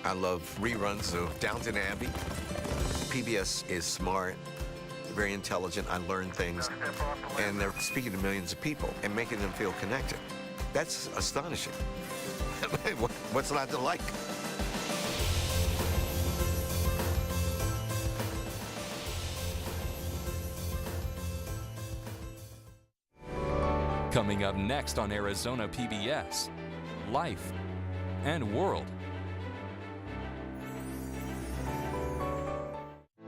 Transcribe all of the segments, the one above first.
I love reruns of Downton Abbey. PBS is smart, very intelligent. I learn things, and they're speaking to millions of people and making them feel connected. That's astonishing. What's not to like? Coming up next on Arizona PBS, Life and World.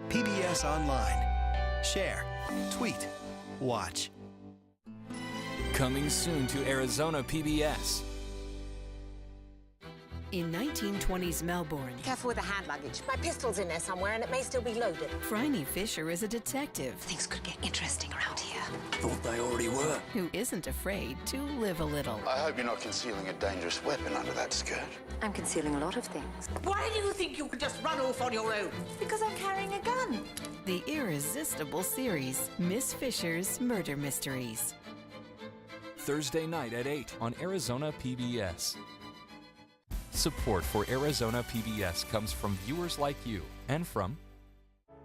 PBS Online. Share, tweet, watch. Coming soon to Arizona PBS. In 1920s Melbourne, Careful with the hand luggage. My pistol's in there somewhere and it may still be loaded. Phryne Fisher is a detective Things could get interesting around here. Thought they already were. who isn't afraid to live a little. I hope you're not concealing a dangerous weapon under that skirt. I'm concealing a lot of things. Why do you think you could just run off on your own? Because I'm carrying a gun. The irresistible series, Miss Fisher's Murder Mysteries. Thursday night at 8 on Arizona PBS. Support for Arizona PBS comes from viewers like you and from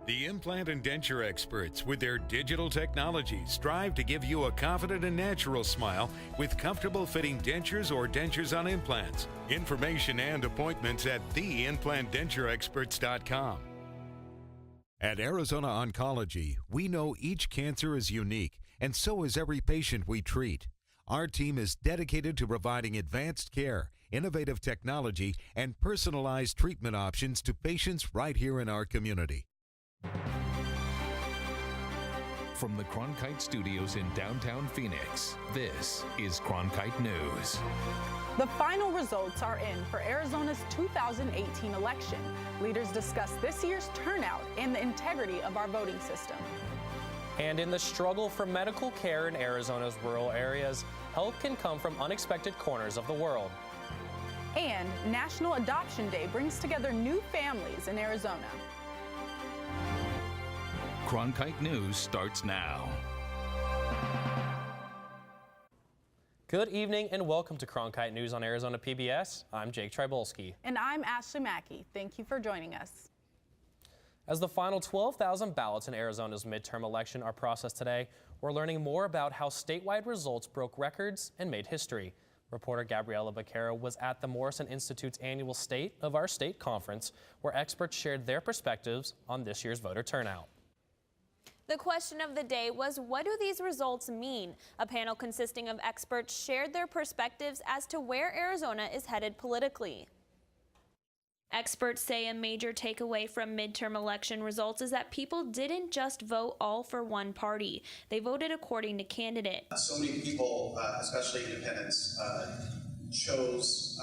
The implant and denture experts, with their digital technology, strive to give you a confident and natural smile with comfortable fitting dentures or dentures on implants. Information and appointments at theimplantdentureexperts.com. At Arizona Oncology, we know each cancer is unique, and so is every patient we treat. Our team is dedicated to providing advanced care, innovative technology, and personalized treatment options to patients right here in our community. From the Cronkite Studios in downtown Phoenix, this is Cronkite News. The final results are in for Arizona's 2018 election. Leaders discuss this year's turnout and the integrity of our voting system. And in the struggle for medical care in Arizona's rural areas, help can come from unexpected corners of the world. And National Adoption Day brings together new families in Arizona. Cronkite News starts now. Good evening and welcome to Cronkite News on Arizona PBS. I'm Jake Trybulski. And I'm Ashley Mackey. Thank you for joining us. As the final 12,000 ballots in Arizona's midterm election are processed today, we're learning more about how statewide results broke records and made history. Reporter Gabriela Becerra was at the Morrison Institute's annual State of Our State conference, where experts shared their perspectives on this year's voter turnout. The question of the day was, what do these results mean? A panel consisting of experts shared their perspectives as to where Arizona is headed politically. Experts say a major takeaway from midterm election results is that people didn't just vote all for one party. They voted according to candidate. So many people, especially independents, chose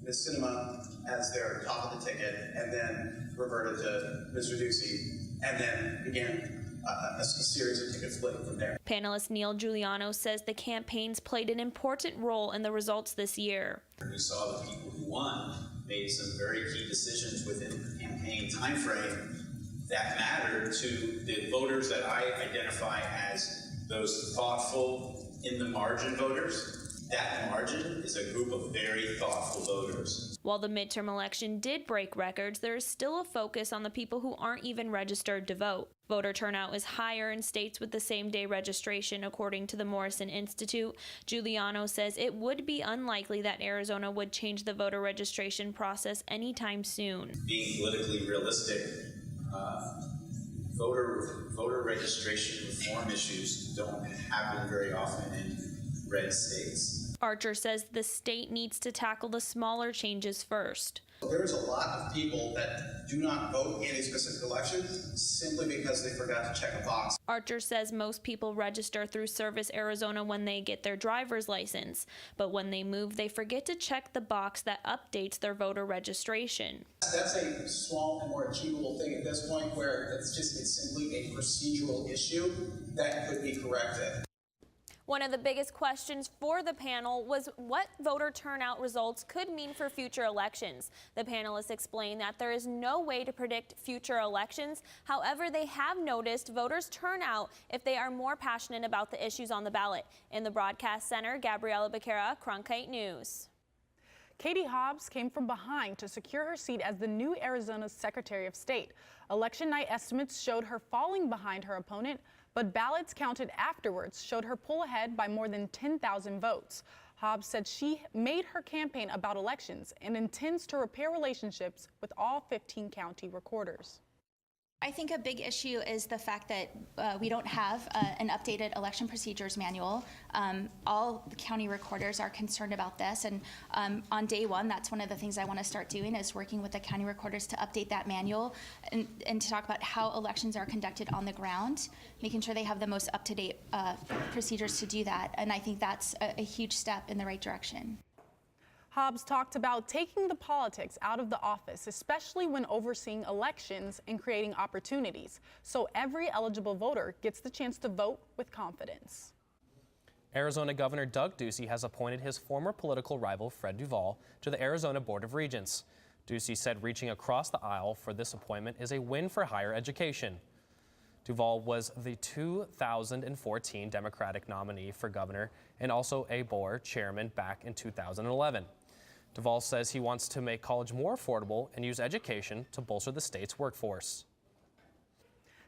Ms. Sinema as their top of the ticket and then reverted to Mr. Ducey and then began a series of ticket splitting from there. Panelist Neil Giuliano says the campaigns played an important role in the results this year. We saw the people who won made some very key decisions within the campaign timeframe that mattered to the voters that I identify as those thoughtful in the margin voters. That margin is a group of very thoughtful voters. While the midterm election did break records, there is still a focus on the people who aren't even registered to vote. Voter turnout is higher in states with the same-day registration, according to the Morrison Institute. Giuliano says it would be unlikely that Arizona would change the voter registration process anytime soon. Being politically realistic, voter registration reform issues don't happen very often in red states. Archer says the state needs to tackle the smaller changes first. There is a lot of people that do not vote in a specific election simply because they forgot to check a box. Archer says most people register through Service Arizona when they get their driver's license, but when they move, they forget to check the box that updates their voter registration. That's a small and more achievable thing at this point, where it's simply a procedural issue that could be corrected. One of the biggest questions for the panel was what voter turnout results could mean for future elections. The panelists explained that there is no way to predict future elections. However, they have noticed voters turn out if they are more passionate about the issues on the ballot. In the broadcast center, Gabriela Becerra, Cronkite News. Katie Hobbs came from behind to secure her seat as the new Arizona's Secretary of State. Election night estimates showed her falling behind her opponent, but ballots counted afterwards showed her pull ahead by more than 10,000 votes. Hobbs said she made her campaign about elections and intends to repair relationships with all 15 county recorders. I think a big issue is the fact that we don't have an updated election procedures manual. All the county recorders are concerned about this, and on day one, that's one of the things I want to start doing is working with the county recorders to update that manual and to talk about how elections are conducted on the ground, making sure they have the most up-to-date procedures to do that, and I think that's a huge step in the right direction. Hobbs talked about taking the politics out of the office, especially when overseeing elections and creating opportunities, so every eligible voter gets the chance to vote with confidence. Arizona Governor Doug Ducey has appointed his former political rival Fred Duvall to the Arizona Board of Regents. Ducey said reaching across the aisle for this appointment is a win for higher education. Duvall was the 2014 Democratic nominee for governor and also a board chairman back in 2011. Duvall says he wants to make college more affordable and use education to bolster the state's workforce.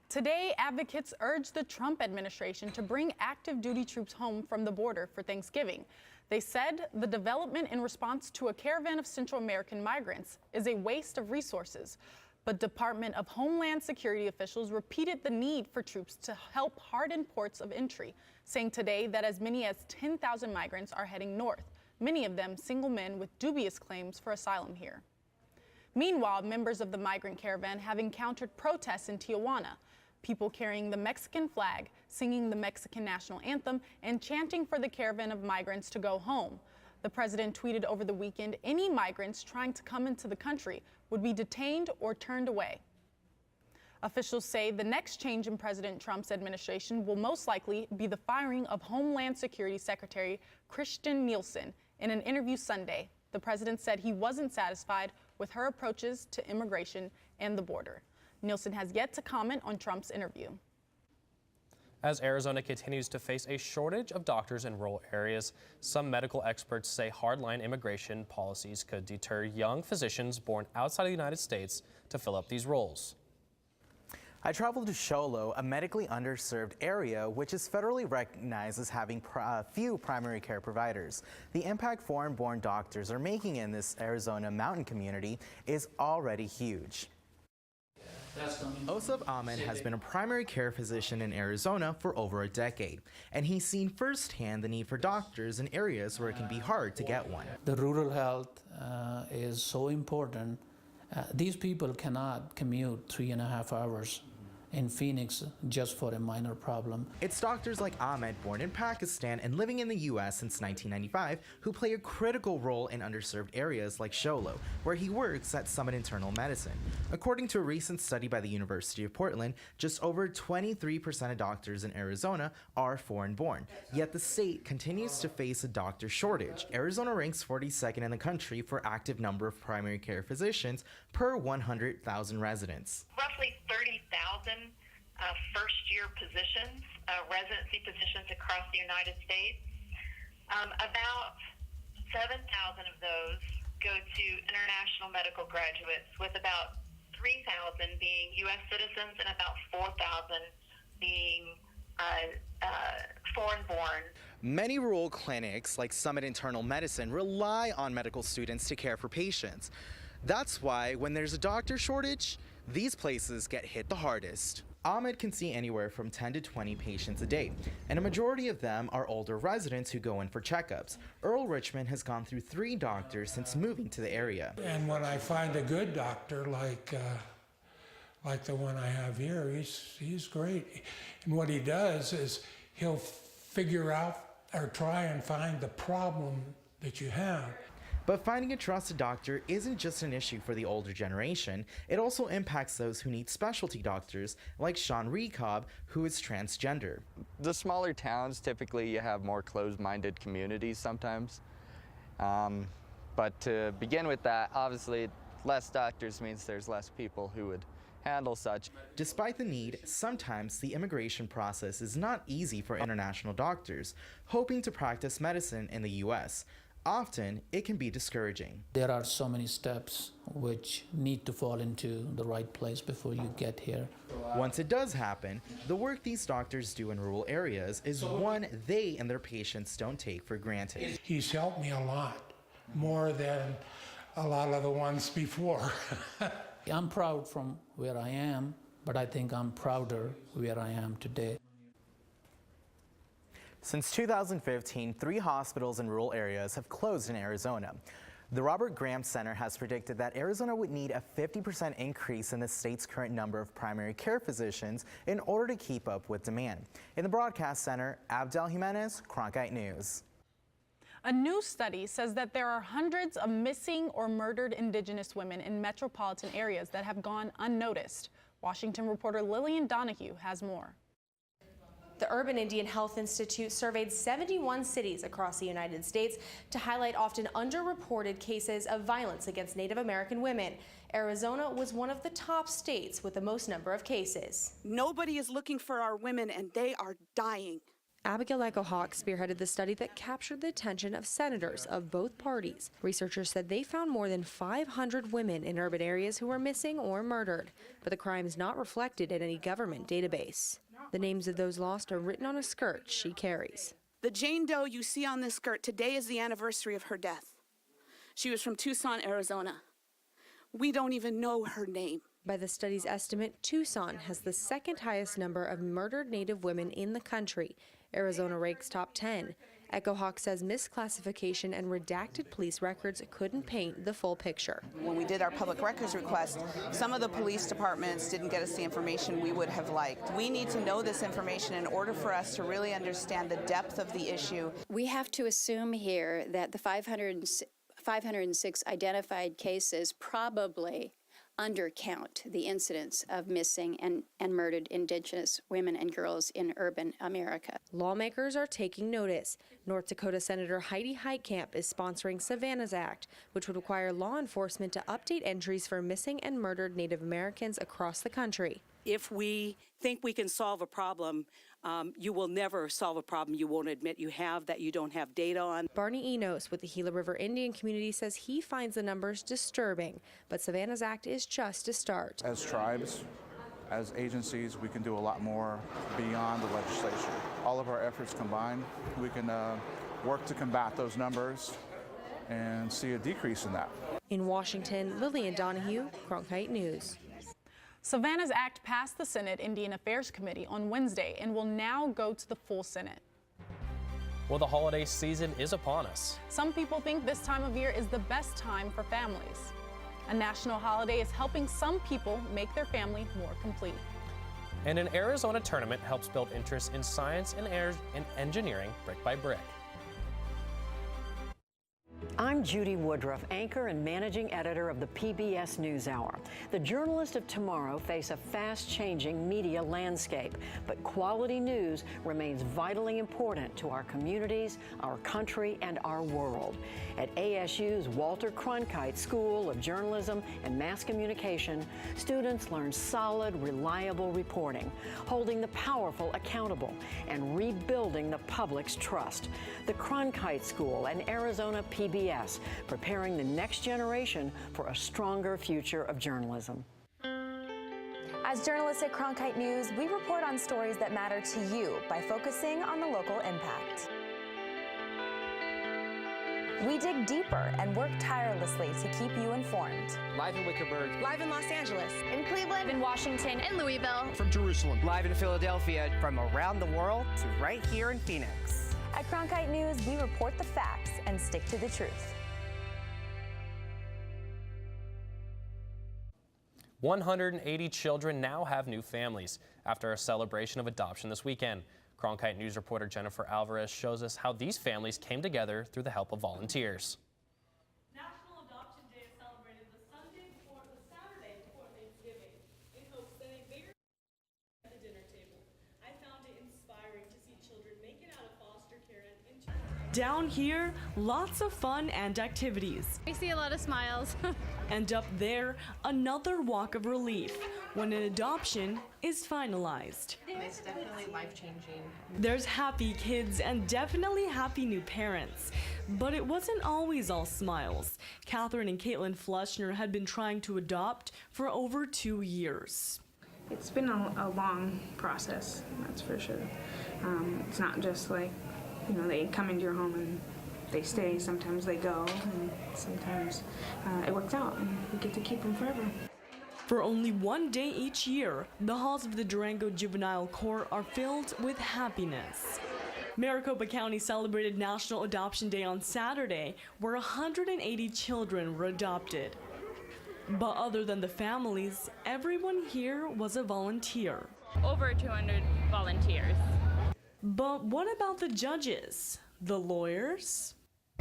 Today, advocates urged the Trump administration to bring active duty troops home from the border for Thanksgiving. They said the development in response to a caravan of Central American migrants is a waste of resources. But Department of Homeland Security officials repeated the need for troops to help harden ports of entry, saying today that as many as 10,000 migrants are heading north, many of them single men with dubious claims for asylum here. Meanwhile, members of the migrant caravan have encountered protests in Tijuana, people carrying the Mexican flag, singing the Mexican national anthem, and chanting for the caravan of migrants to go home. The president tweeted over the weekend any migrants trying to come into the country would be detained or turned away. Officials say the next change in President Trump's administration will most likely be the firing of Homeland Security Secretary Kirstjen Nielsen. In an interview Sunday, the president said he wasn't satisfied with her approaches to immigration and the border. Nielsen has yet to comment on Trump's interview. As Arizona continues to face a shortage of doctors in rural areas, some medical experts say hardline immigration policies could deter young physicians born outside of the United States to fill up these roles. I traveled to Sholo, a medically underserved area which is federally recognized as having few primary care providers. The impact foreign-born doctors are making in this Arizona mountain community is already huge. Osab Ahmed has been a primary care physician in Arizona for over a decade, and he's seen firsthand the need for doctors in areas where it can be hard to get one. The rural health is so important. These people cannot commute 3.5 hours in Phoenix just for a minor problem. It's doctors like Ahmed, born in Pakistan and living in the U.S. since 1995, who play a critical role in underserved areas like Sholo, where he works at Summit Internal Medicine. According to a recent study by the University of Portland, just over 23% of doctors in Arizona are foreign-born, yet the state continues to face a doctor shortage. Arizona ranks 42nd in the country for active number of primary care physicians per 100,000 residents. Roughly 30,000 first-year positions, residency positions across the United States. About 7,000 of those go to international medical graduates, with about 3,000 being U.S. citizens and about 4,000 being foreign-born. Many rural clinics like Summit Internal Medicine rely on medical students to care for patients. That's why when there's a doctor shortage, these places get hit the hardest. Ahmed can see anywhere from 10 to 20 patients a day, and a majority of them are older residents who go in for checkups. Earl Richmond has gone through 3 doctors since moving to the area. And when I find a good doctor like the one I have here, he's great. And what he does is he'll figure out or try and find the problem that you have. But finding a trusted doctor isn't just an issue for the older generation, it also impacts those who need specialty doctors, like Sean Recobb, who is transgender. The smaller towns, typically you have more closed-minded communities sometimes. But to begin with that, obviously less doctors means there's less people who would handle such. Despite the need, sometimes the immigration process is not easy for international doctors hoping to practice medicine in the U.S. Often, it can be discouraging. There are so many steps which need to fall into the right place before you get here. Once it does happen, the work these doctors do in rural areas is one they and their patients don't take for granted. He's helped me a lot, more than a lot of the ones before. I'm proud from where I am, but I think I'm prouder where I am today. Since 2015, 3 hospitals in rural areas have closed in Arizona. The Robert Graham Center has predicted that Arizona would need a 50% increase in the state's current number of primary care physicians in order to keep up with demand. In the broadcast center, Abdel Jimenez, Cronkite News. A new study says that there are hundreds of missing or murdered Indigenous women in metropolitan areas that have gone unnoticed. Washington reporter Lillian Donahue has more. The Urban Indian Health Institute surveyed 71 cities across the United States to highlight often underreported cases of violence against Native American women. Arizona was one of the top states with the most number of cases. Nobody is looking for our women, and they are dying. Abigail Echo Hawk spearheaded the study that captured the attention of senators of both parties. Researchers said they found more than 500 women in urban areas who were missing or murdered, but the crime is not reflected in any government database. The names of those lost are written on a skirt she carries. The Jane Doe you see on this skirt, today is the anniversary of her death. She was from Tucson, Arizona. We don't even know her name. By the study's estimate, Tucson has the second highest number of murdered Native women in the country. Arizona ranks top 10. Echo Hawk says misclassification and redacted police records couldn't paint the full picture. When we did our public records request, some of the police departments didn't get us the information we would have liked. We need to know this information in order for us to really understand the depth of the issue. We have to assume here that the 506 identified cases probably undercount the incidence of missing and murdered Indigenous women and girls in urban America. Lawmakers are taking notice. North Dakota Senator Heidi Heitkamp is sponsoring Savannah's Act, which would require law enforcement to update entries for missing and murdered Native Americans across the country. If we think we can solve a problem, you will never solve a problem you won't admit you have, that you don't have data on. Barney Enos with the Gila River Indian community says he finds the numbers disturbing, but Savannah's Act is just a start. As tribes, as agencies, we can do a lot more beyond the legislation. All of our efforts combined, we can work to combat those numbers and see a decrease in that. In Washington, Lillian Donahue, Cronkite News. Savannah's Act passed the Senate Indian Affairs Committee on Wednesday and will now go to the full Senate. Well, the holiday season is upon us. Some people think this time of year is the best time for families. A national holiday is helping some people make their family more complete. And an Arizona tournament helps build interest in science and engineering brick by brick. I'm Judy Woodruff, anchor and managing editor of the PBS NewsHour. The journalists of tomorrow face a fast-changing media landscape, but quality news remains vitally important to our communities, our country, and our world. At ASU's Walter Cronkite School of Journalism and Mass Communication, students learn solid, reliable reporting, holding the powerful accountable, and rebuilding the public's trust. The Cronkite School and Arizona PBS, preparing the next generation for a stronger future of journalism. As journalists at Cronkite News, we report on stories that matter to you by focusing on the local impact. We dig deeper and work tirelessly to keep you informed. Live in Wickerburg. Live in Los Angeles. In Cleveland. In Washington. In Louisville. From Jerusalem. Live in Philadelphia. From around the world to right here in Phoenix. At Cronkite News, we report the facts and stick to the truth. 180 children now have new families after a celebration of adoption this weekend. Cronkite News reporter Jennifer Alvarez shows us how these families came together through the help of volunteers. National Adoption Day is celebrated the Saturday before Thanksgiving in hopes that a bigger at the dinner table. I found it inspiring to see children make it out of foster care and into. Down here, lots of fun and activities. I see a lot of smiles. And up there, another walk of relief when an adoption is finalized. It's definitely life-changing. There's happy kids and definitely happy new parents. But it wasn't always all smiles. Catherine and Caitlin Fleschner had been trying to adopt for over 2 years. It's been a long process, that's for sure. It's not just like, they come into your home and they stay. Sometimes they go, and sometimes it works out, and we get to keep them forever. For only one day each year, the halls of the Durango Juvenile Court are filled with happiness. Maricopa County celebrated National Adoption Day on Saturday, where 180 children were adopted. But other than the families, everyone here was a volunteer. Over 200 volunteers. But what about the judges? The lawyers?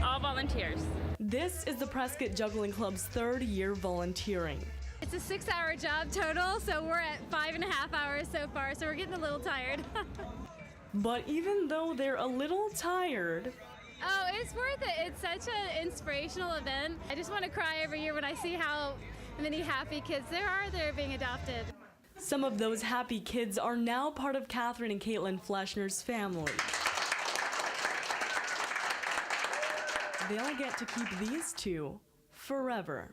All volunteers. This is the Prescott Juggling Club's 3rd year volunteering. It's a 6-hour job total, so we're at 5.5 hours so far, so we're getting a little tired. But even though they're a little tired, oh, it's worth it. It's such an inspirational event. I just want to cry every year when I see how many happy kids there are that are being adopted. Some of those happy kids are now part of Catherine and Caitlin Fleschner's family. They'll get to keep these two forever.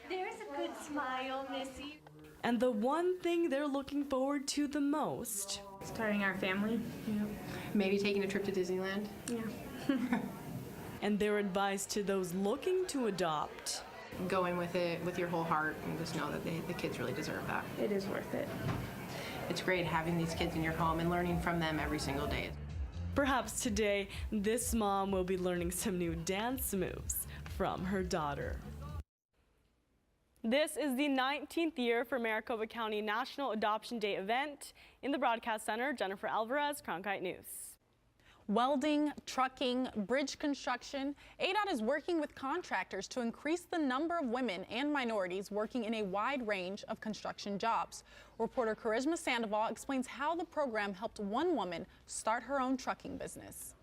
There's a good smile, Missy. And the one thing they're looking forward to the most, starting our family. Maybe taking a trip to Disneyland. Yeah. And their advice to those looking to adopt. Go in with it with your whole heart and just know that the kids really deserve that. It is worth it. It's great having these kids in your home and learning from them every single day. Perhaps today, this mom will be learning some new dance moves from her daughter. This is the 19th year for Maricopa County National Adoption Day event. In the Broadcast Center, Jennifer Alvarez, Cronkite News. Welding, trucking, bridge construction, ADOT is working with contractors to increase the number of women and minorities working in a wide range of construction jobs. Reporter Charisma Sandoval explains how the program helped one woman start her own trucking business.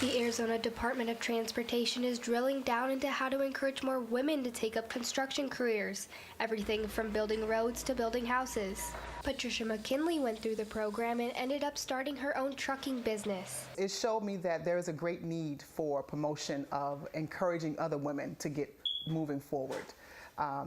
The Arizona Department of Transportation is drilling down into how to encourage more women to take up construction careers, everything from building roads to building houses. Patricia McKinley went through the program and ended up starting her own trucking business. It showed me that there is a great need for promotion of encouraging other women to get moving forward.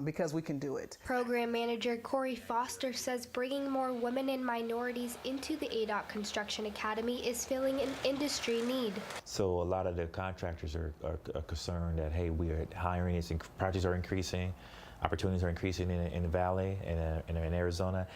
Because we can do it. Program manager Corey Foster says bringing more women and minorities into the ADOT Construction Academy is filling an industry need. So a lot of the contractors are concerned that, hey, we are hiring, projects are increasing, opportunities are increasing in the Valley and in Arizona,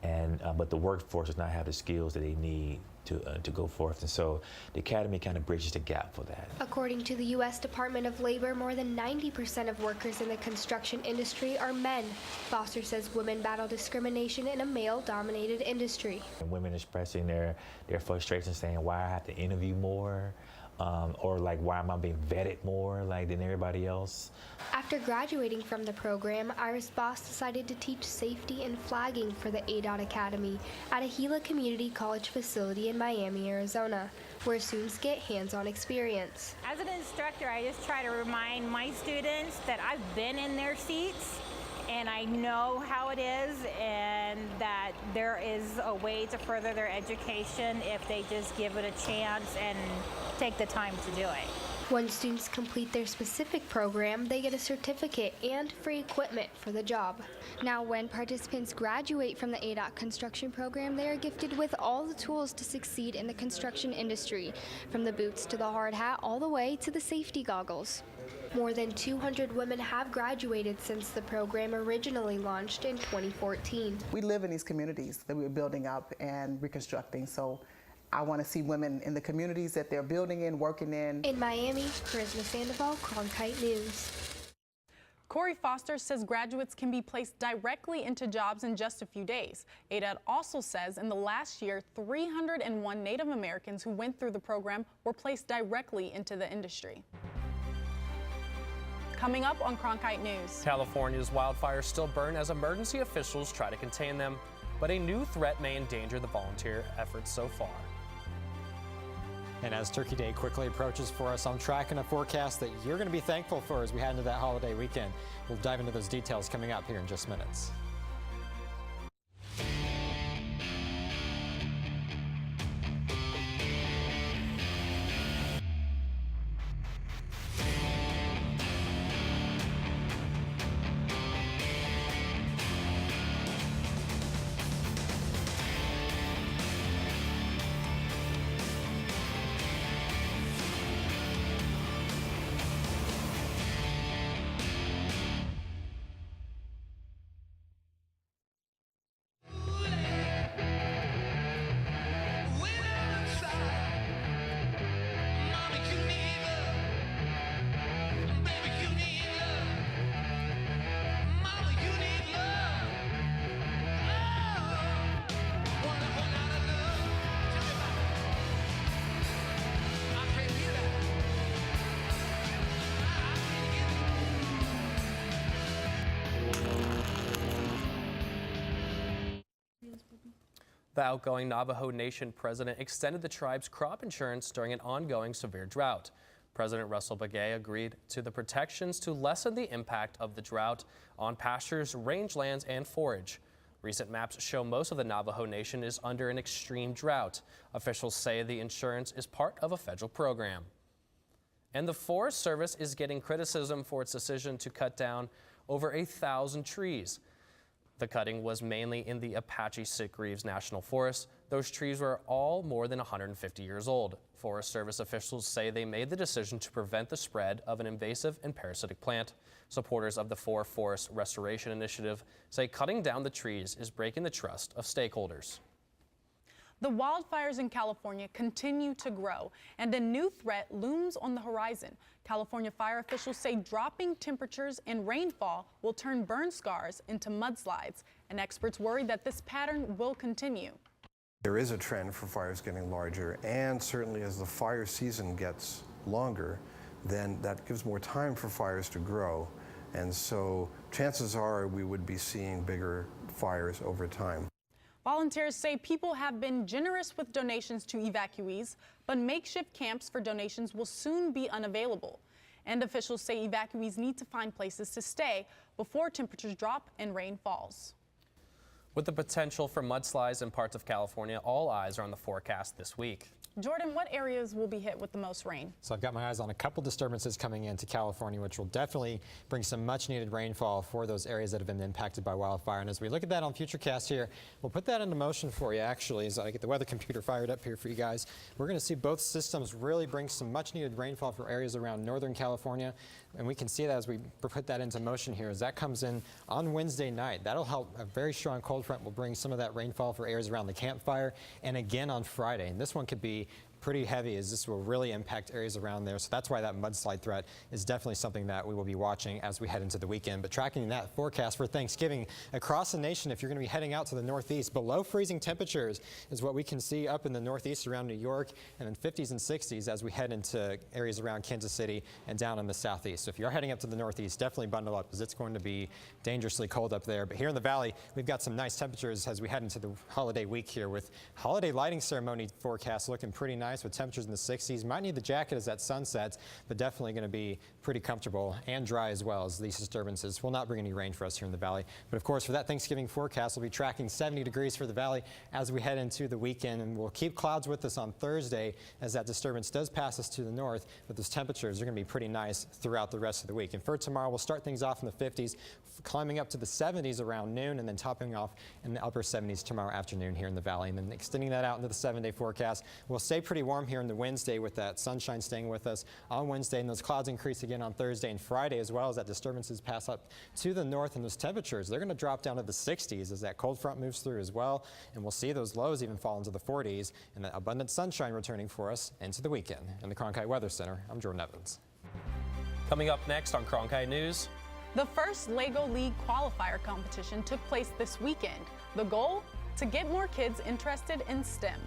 and but the workforce does not have the skills that they need to go forth, and so the Academy kind of bridges the gap for that. According to the U.S. Department of Labor, more than 90% of workers in the construction industry are men. Foster says women battle discrimination in a male-dominated industry. And women expressing their frustration, saying, why I have to interview more, or like, why am I being vetted more than everybody else? After graduating from the program, Iris Boss decided to teach safety and flagging for the ADOT Academy at a Gila Community College facility in Miami, Arizona, where students get hands-on experience. As an instructor, I just try to remind my students that I've been in their seats and I know how it is, and that there is a way to further their education if they just give it a chance and take the time to do it. When students complete their specific program, they get a certificate and free equipment for the job. Now, when participants graduate from the ADOT construction program, they are gifted with all the tools to succeed in the construction industry, from the boots to the hard hat, all the way to the safety goggles. More than 200 women have graduated since the program originally launched in 2014. We live in these communities that we're building up and reconstructing, so I want to see women in the communities that they're building in, working in. In Miami, Charisma Sandoval, Cronkite News. Corey Foster says graduates can be placed directly into jobs in just a few days. ADOT also says in the last year, 301 Native Americans who went through the program were placed directly into the industry. Coming up on Cronkite News. California's wildfires still burn as emergency officials try to contain them, but a new threat may endanger the volunteer efforts so far. And as Turkey Day quickly approaches for us, I'm tracking a forecast that you're going to be thankful for as we head into that holiday weekend. We'll dive into those details coming up here in just minutes. The outgoing Navajo Nation president extended the tribe's crop insurance during an ongoing severe drought. President Russell Begay agreed to the protections to lessen the impact of the drought on pastures, rangelands, and forage. Recent maps show most of the Navajo Nation is under an extreme drought. Officials say the insurance is part of a federal program. And the Forest Service is getting criticism for its decision to cut down over 1,000 trees. The cutting was mainly in the Apache Sitgreaves National Forest. Those trees were all more than 150 years old. Forest Service officials say they made the decision to prevent the spread of an invasive and parasitic plant. Supporters of the Forest Restoration Initiative say cutting down the trees is breaking the trust of stakeholders. The wildfires in California continue to grow, and a new threat looms on the horizon. California fire officials say dropping temperatures and rainfall will turn burn scars into mudslides, and experts worry that this pattern will continue. There is a trend for fires getting larger, and certainly as the fire season gets longer, then that gives more time for fires to grow. And so chances are we would be seeing bigger fires over time. Volunteers say people have been generous with donations to evacuees, but makeshift camps for donations will soon be unavailable. And officials say evacuees need to find places to stay before temperatures drop and rain falls. With the potential for mudslides in parts of California, all eyes are on the forecast this week. Jordan, what areas will be hit with the most rain? So I've got my eyes on a couple disturbances coming into California, which will definitely bring some much needed rainfall for those areas that have been impacted by wildfire. And as we look at that on Futurecast here, we'll put that into motion for you actually as I get the weather computer fired up here for you guys. We're going to see both systems really bring some much needed rainfall for areas around Northern California. And we can see that as we put that into motion here as that comes in on Wednesday night. That'll help. A very strong cold front will bring some of that rainfall for areas around the campfire and again on Friday. And this one could be pretty heavy as this will really impact areas around there. So that's why that mudslide threat is definitely something that we will be watching as we head into the weekend. But tracking that forecast for Thanksgiving across the nation, if you're going to be heading out to the northeast, below freezing temperatures is what we can see up in the northeast around New York, and then 50s and 60s as we head into areas around Kansas City and down in the southeast. So if you're heading up to the northeast, definitely bundle up because it's going to be dangerously cold up there. But here in the valley, we've got some nice temperatures as we head into the holiday week here with holiday lighting ceremony forecast looking pretty nice with temperatures in the 60s. Might need the jacket as that sun sets, but definitely going to be pretty comfortable and dry as well as these disturbances will not bring any rain for us here in the valley. But of course, for that Thanksgiving forecast, we'll be tracking 70 degrees for the valley as we head into the weekend, and we'll keep clouds with us on Thursday as that disturbance does pass us to the north, but those temperatures are going to be pretty nice throughout the rest of the week. And for tomorrow, we'll start things off in the 50s, climbing up to the 70s around noon, and then topping off in the upper 70s tomorrow afternoon here in the valley. And then extending that out into the 7-day forecast, we'll stay pretty warm here in the Wednesday with that sunshine staying with us on Wednesday, and those clouds increase again on Thursday and Friday as well as that disturbances pass up to the north, and those temperatures, they're going to drop down to the 60s as that cold front moves through as well, and we'll see those lows even fall into the 40s and that abundant sunshine returning for us into the weekend. In the Cronkite Weather Center, I'm Jordan Evans. Coming up next on Cronkite News. The first LEGO League qualifier competition took place this weekend. The goal? To get more kids interested in STEM.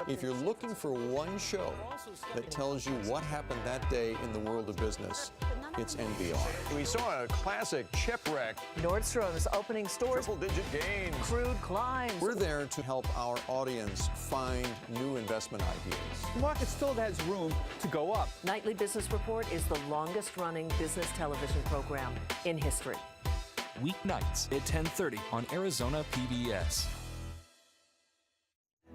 If you're looking for one show that tells you what happened that day in the world of business, it's NBR. We saw a classic shipwreck. Nordstrom's opening stores. Triple-digit gains. Crude climbs. We're there to help our audience find new investment ideas. The market still has room to go up. Nightly Business Report is the longest-running business television program in history. Weeknights at 10:30 on Arizona PBS.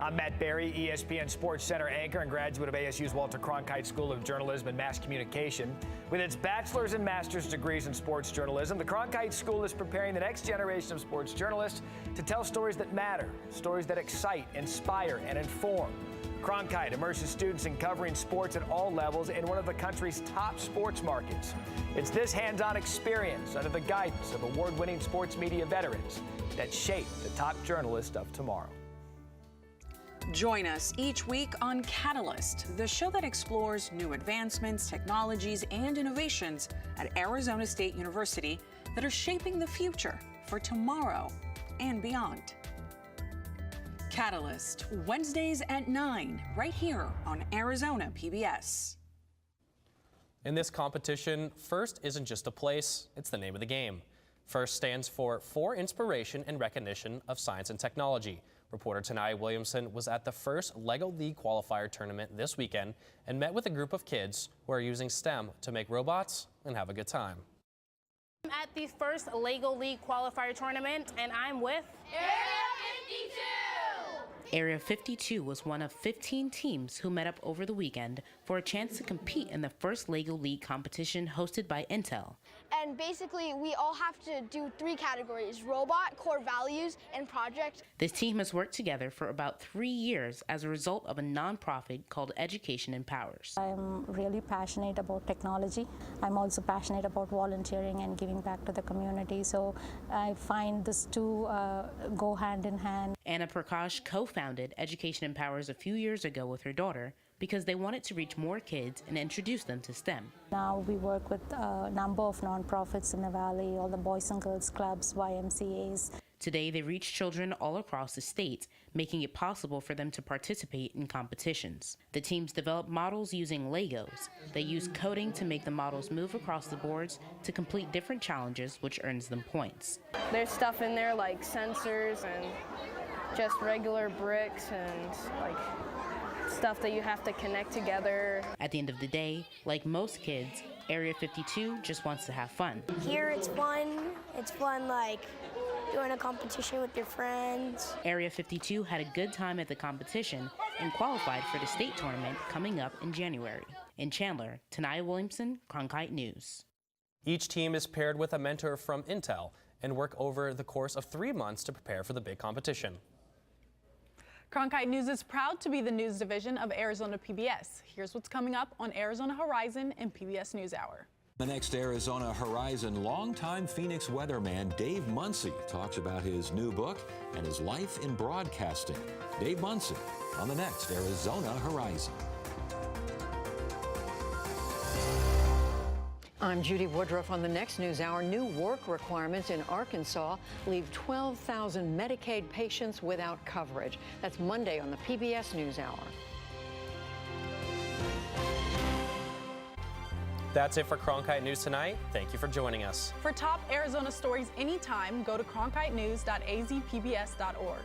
I'm Matt Berry, ESPN Sports Center anchor and graduate of ASU's Walter Cronkite School of Journalism and Mass Communication. With its bachelor's and master's degrees in sports journalism, the Cronkite School is preparing the next generation of sports journalists to tell stories that matter, stories that excite, inspire, and inform. Cronkite immerses students in covering sports at all levels in one of the country's top sports markets. It's this hands-on experience under the guidance of award-winning sports media veterans that shape the top journalists of tomorrow. Join us each week on Catalyst, the show that explores new advancements, technologies, and innovations at Arizona State University that are shaping the future for tomorrow and beyond. Catalyst, Wednesdays at 9, right here on Arizona PBS. In this competition, FIRST isn't just a place, it's the name of the game. FIRST stands for Inspiration and Recognition of Science and Technology. Reporter Tanaya Williamson was at the first LEGO League qualifier tournament this weekend and met with a group of kids who are using STEM to make robots and have a good time. I'm at the first LEGO League qualifier tournament, and I'm with Area 52! Area 52 was one of 15 teams who met up over the weekend for a chance to compete in the first LEGO League competition hosted by Intel. And basically, we all have to do 3 categories: robot, core values, and project. This team has worked together for about 3 years as a result of a nonprofit called Education Empowers. I'm really passionate about technology. I'm also passionate about volunteering and giving back to the community. So I find these two go hand in hand. Anna Prakash co-founded Education Empowers a few years ago with her daughter because they wanted to reach more kids and introduce them to STEM. Now we work with a number of nonprofits in the Valley, all the Boys and Girls Clubs, YMCAs. Today, they reach children all across the state, making it possible for them to participate in competitions. The teams develop models using Legos. They use coding to make the models move across the boards to complete different challenges, which earns them points. There's stuff in there like sensors and just regular bricks and like stuff that you have to connect together. At the end of the day, like most kids, Area 52 just wants to have fun. Here it's fun. It's fun like doing a competition with your friends. Area 52 had a good time at the competition and qualified for the state tournament coming up in January. In Chandler, Tanaya Williamson, Cronkite News. Each team is paired with a mentor from Intel and work over the course of 3 months to prepare for the big competition. Cronkite News is proud to be the news division of Arizona PBS. Here's what's coming up on Arizona Horizon and PBS NewsHour. The next Arizona Horizon, longtime Phoenix weatherman Dave Muncy talks about his new book and his life in broadcasting. Dave Muncy on the next Arizona Horizon. I'm Judy Woodruff on the next NewsHour. New work requirements in Arkansas leave 12,000 Medicaid patients without coverage. That's Monday on the PBS NewsHour. That's it for Cronkite News tonight. Thank you for joining us. For top Arizona stories anytime, go to cronkitenews.azpbs.org.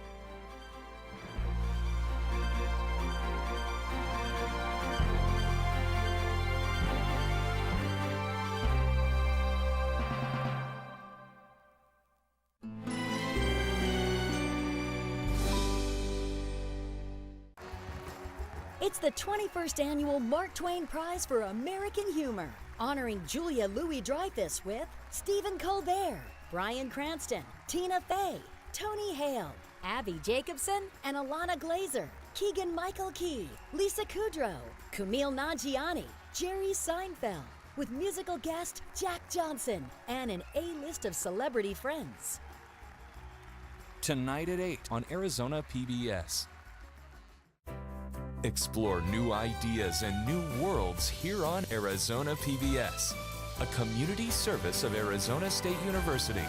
It's the 21st annual Mark Twain Prize for American Humor, honoring Julia Louis-Dreyfus with Stephen Colbert, Bryan Cranston, Tina Fey, Tony Hale, Abby Jacobson, and Alana Glazer, Keegan-Michael Key, Lisa Kudrow, Kumail Nanjiani, Jerry Seinfeld, with musical guest Jack Johnson, and an A-list of celebrity friends. Tonight at 8 on Arizona PBS. Explore new ideas and new worlds here on Arizona PBS, a community service of Arizona State University.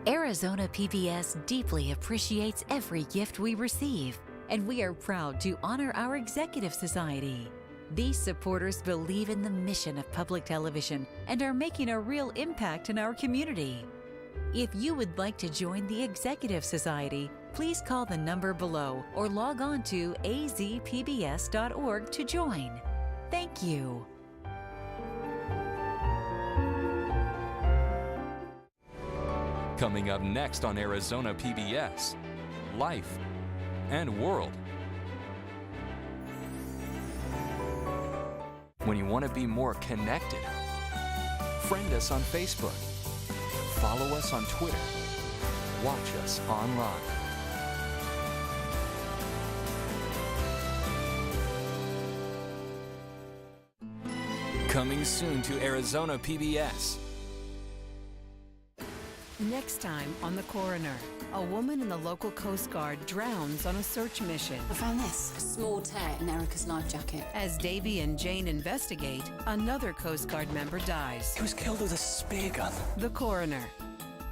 Arizona PBS deeply appreciates every gift we receive. and we are proud to honor our Executive Society. These supporters believe in the mission of public television and are making a real impact in our community. If you would like to join the Executive Society, please call the number below or log on to azpbs.org to join. Thank you. Coming up next on Arizona PBS, Life and World. When you want to be more connected, friend us on Facebook, follow us on Twitter, watch us online. Coming soon to Arizona PBS. Next time on The Coroner, a woman in the local Coast Guard drowns on a search mission. I found this, a small tear in Erica's life jacket. As Davy and Jane investigate, another Coast Guard member dies. He was killed with a spear gun. The Coroner,